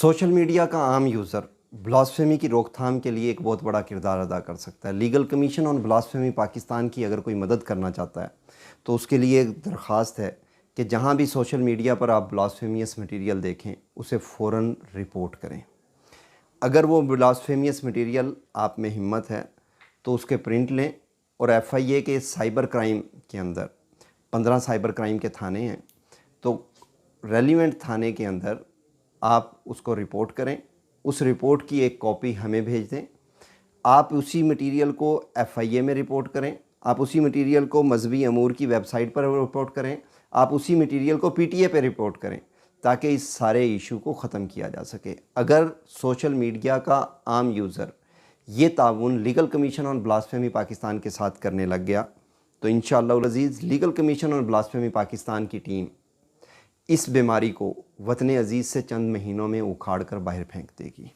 Social media का आम user blasphemy की रोकथाम के लिए एक बहुत बड़ा किरदार अदा कर सकता है। Legal commission on blasphemy Pakistan की अगर कोई मदद करना चाहता है तो उसके लिए एक दरख्वास्त है कि जहाँ भी सोशल मीडिया पर आप ब्लास्फेमियस मटेरियल देखें उसे फ़ौरन रिपोर्ट करें। अगर वो ब्लास्फेमियस मटेरियल आप में हिम्मत है तो उसके प्रिंट लें और FIA के साइबर क्राइम के अंदर 15 साइबर क्राइम के थाने हैं, तो रेलिवेंट थाने के अंदर आप उसको रिपोर्ट करें। उस रिपोर्ट की एक कॉपी हमें भेज दें। आप उसी मटेरियल को FIA में रिपोर्ट करें। आप उसी मटेरियल को मजहबी अमूर की वेबसाइट पर रिपोर्ट करें। आप उसी मटेरियल को PTA पे रिपोर्ट करें ताकि इस सारे इशू को ख़त्म किया जा सके। अगर सोशल मीडिया का आम यूज़र ये ताउन legal commission on blasphemy Pakistan के साथ करने लग गया तो इंशाअल्लाह अज़ीज़ legal commission on blasphemy Pakistan की टीम इस बीमारी को वतन अज़ीज़ से चंद महीनों में उखाड़ कर बाहर फेंक देगी।